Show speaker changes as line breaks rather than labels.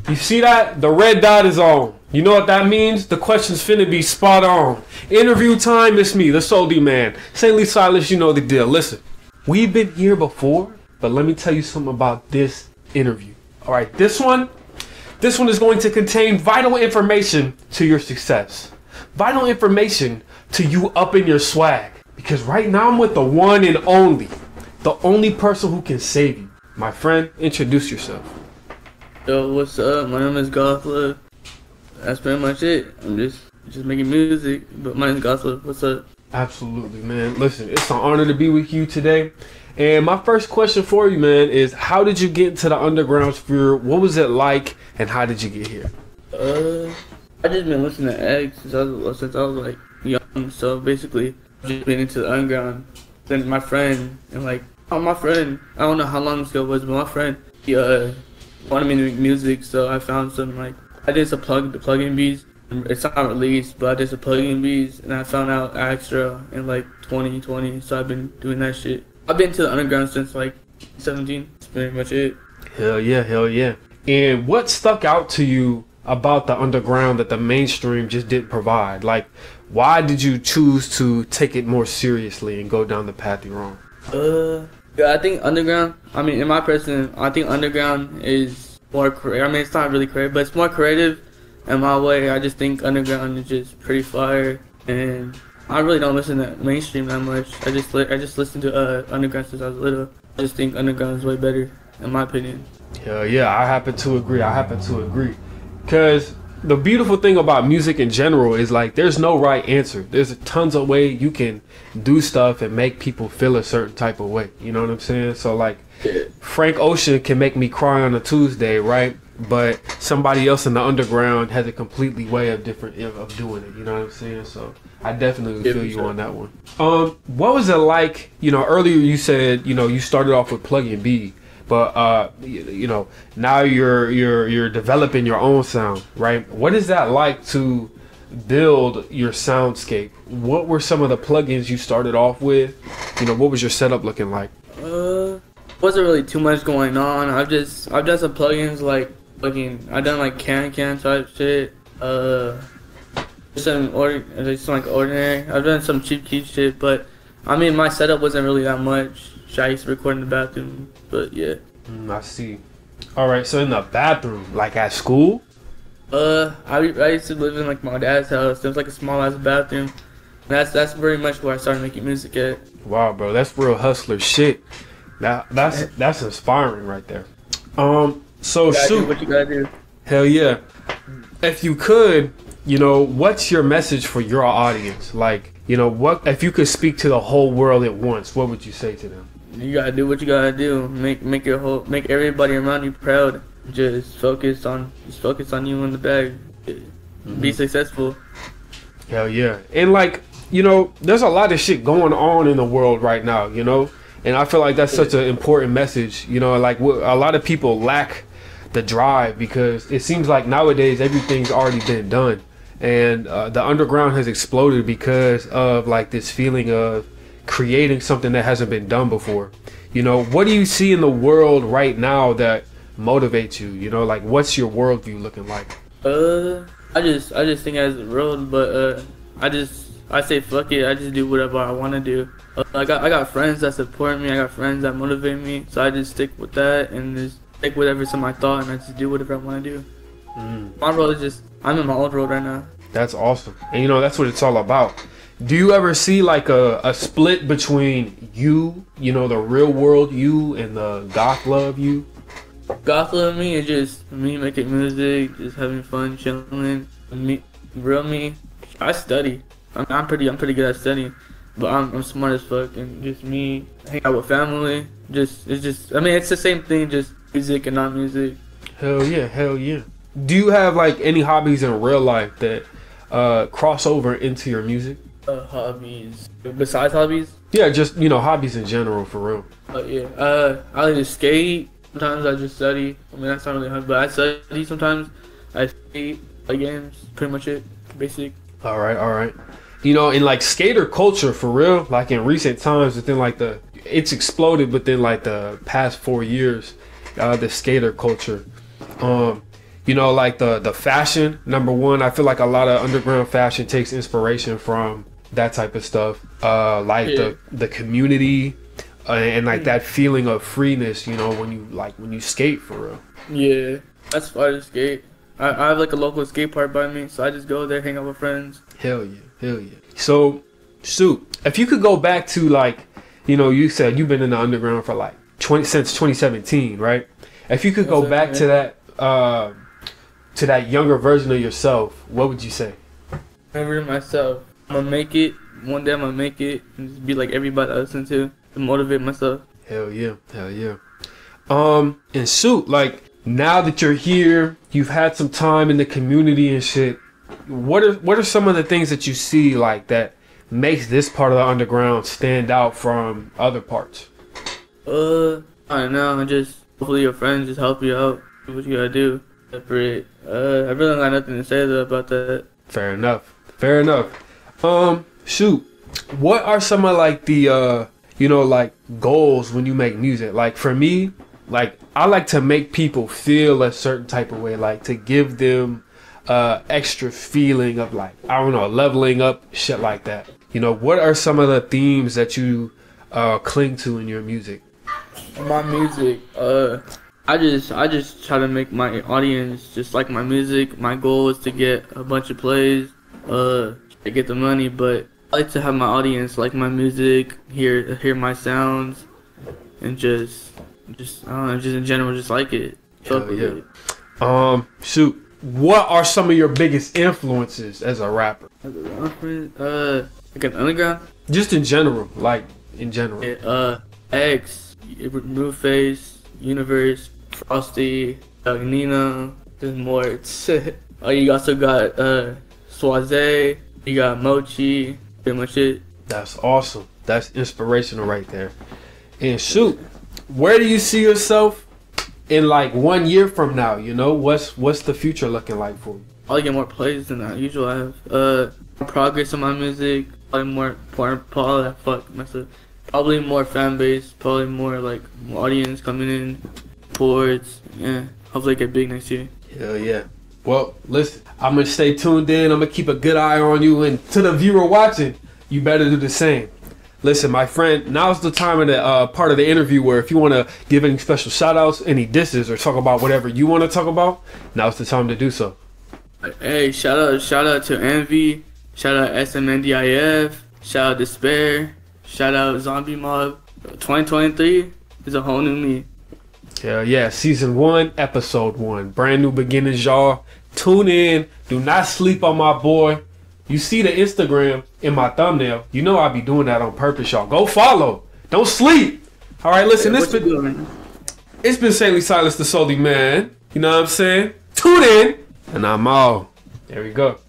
You see that? The red dot is on. You know what that means? The question's finna be spot on. Interview time, it's me, the soldi man. Saintly Silas, you know the deal. Listen, we've been here before, but let me tell you something about this interview. Alright, this one is going to contain vital information to your success. Vital information to you upping your swag. Because right now I'm with the one and only. The only person who can save you. My friend, introduce yourself.
Yo, what's up? My name is Gothla. That's pretty much it. I'm just making music, but my name is Gothla. What's up?
Absolutely, man. Listen, it's an honor to be with you today. And my first question for you, man, is how did you get into the underground sphere? What was it like, and how did you get here?
I just been listening to X since I was like young. So basically, just been into the underground. Then my friend and like, my friend, I don't know how long ago it was, but my friend, he wanted me to make music, so I found some like, I did some pluggnbs. It's not released, but I did some pluggnbs, and I found out extra in like 2020. So I've been doing that shit. I've been to the underground since like 17. That's pretty much it.
Hell yeah, hell yeah. And what stuck out to you about the underground that the mainstream just didn't provide? Like, why did you choose to take it more seriously and go down the path you're on?
Yeah, I think underground, I mean, in my person, I think underground is more creative. I mean, it's not really creative, but it's more creative in my way. I just think underground is just pretty fire, and I really don't listen to mainstream that much. I just listen to underground since I was little. I just think underground is way better, in my opinion.
Hell yeah, I happen to agree. Because the beautiful thing about music in general is like there's no right answer. There's tons of ways you can do stuff and make people feel a certain type of way. You know what I'm saying? So like Frank Ocean can make me cry on a Tuesday, right? But somebody else in the underground has a completely way of different of doing it. You know what I'm saying? So I definitely feel you on that one. What was it like? You know, earlier you said you started off with pluggnb. But you know, now you're developing your own sound, right? What is that like to build your soundscape? What were some of the plugins you started off with? You know, what was your setup looking like?
Wasn't really too much going on. I've done some plugins like I've done like can type shit. Some ordinary. I've done some cheap shit, but I mean my setup wasn't really that much. I used to record in the bathroom, but yeah.
I see. All right, so in the bathroom, like at school?
I used to live in like my dad's house. There was like a small ass bathroom. That's very much where I started making music at.
Wow, bro, that's real hustler shit. That's inspiring right there. So shoot,
what you gotta do?
Hell yeah. If you could, what's your message for your audience? Like, what if you could speak to the whole world at once? What would you say to them?
You gotta do what you gotta do. Make everybody around you proud. Just focus on you in the bag. Be successful.
Hell yeah. And like, there's a lot of shit going on in the world right now, and I feel like that's such an important message. Like a lot of people lack the drive because it seems like nowadays everything's already been done, and the underground has exploded because of like this feeling of creating something that hasn't been done before. What do you see in the world right now that motivates you? Like what's your worldview looking like?
I just think as a world, but I say fuck it. I just do whatever I want to do. I got friends that support me. I got friends that motivate me. So I just stick with that and just stick with whatever's in my thought, and I just do whatever I want to do. My role is just, I'm in my old role right now. That's
awesome. And that's what it's all about. Do you ever see like a split between you, the real world you, and the goth love you?
Goth love me is just me making music, just having fun, chilling. Real me, I study. I'm pretty good at studying, but I'm smart as fuck, and just me hang out with family. It's the same thing, just music and not music.
Hell yeah. Do you have like any hobbies in real life that cross over into your music?
Hobbies besides hobbies?
Yeah, just hobbies in general, for real.
Yeah. I like to skate. Sometimes I just study. That's not really hard, but I study sometimes. I skate, play games. Pretty much it. Basic.
All right. In like skater culture, for real, like in recent times, within like it's exploded within like the past 4 years, the skater culture. you know, like the fashion, number one. I feel like a lot of underground fashion takes inspiration from that type of stuff. Like the community and like that feeling of freeness, you know, when you skate for real.
Yeah, that's fun to skate. I have like a local skate park by me, so I just go there, hang out with friends.
Hell yeah, hell yeah. So, Soup, if you could go back to like, you know, you said you've been in the underground for like since 2017, right? If you could go back to that younger version of yourself, what would you say?
Remember myself. I'm gonna make it. One day I'm gonna make it and just be like everybody I listen to motivate myself.
Hell yeah, hell yeah. And Soup, like now that you're here, you've had some time in the community and shit. What are some of the things that you see like that makes this part of the underground stand out from other parts?
I don't know. Just hopefully your friends just help you out. Do what you gotta do. Separate. I really don't got nothing to say though about that.
Fair enough. Fair enough. Shoot. What are some of like the you know, like goals when you make music? Like for me, like I like to make people feel a certain type of way, like to give them extra feeling of like, I don't know, leveling up, shit like that. You know, what are some of the themes that you cling to in your music?
My music, I just try to make my audience just like my music. My goal is to get a bunch of plays, to get the money, but I like to have my audience like my music, hear my sounds, and just I don't know, just in general, just like it.
Hell yeah. Shoot, what are some of your biggest influences as a rapper?
As a rapper, like an underground.
Just in general, like in general.
Yeah, X, Blueface, Universe, Frosty, Nina. There's more. Oh, you also got Swaze. You got Mochi. Pretty much it. That's
awesome. That's inspirational right there. And shoot, where do you see yourself in like 1 year from now? You know, what's the future looking like for you?
I'll get more plays than I usually have. More progress on my music. Probably more fan base. Probably more like more audience coming in. Boards. Yeah. Hopefully get big next year.
Hell yeah. Well, listen, I'm going to stay tuned in. I'm going to keep a good eye on you. And to the viewer watching, you better do the same. Listen, my friend, now's the time of the part of the interview where if you want to give any special shout-outs, any disses, or talk about whatever you want to talk about, now's the time to do so.
Hey, shout out to Envy. Shout out SMNDIF. Shout out Despair. Shout out Zombie Mob. 2023 is a whole new me.
Hell yeah, season 1, episode 1. Brand new beginnings, y'all. Tune in. Do not sleep on my boy. You see the Instagram in my thumbnail. You know I be doing that on purpose, y'all. Go follow. Don't sleep. All right, listen. It's been Saintly Silas the Soldi man. You know what I'm saying? Tune in. And I'm out. There we go.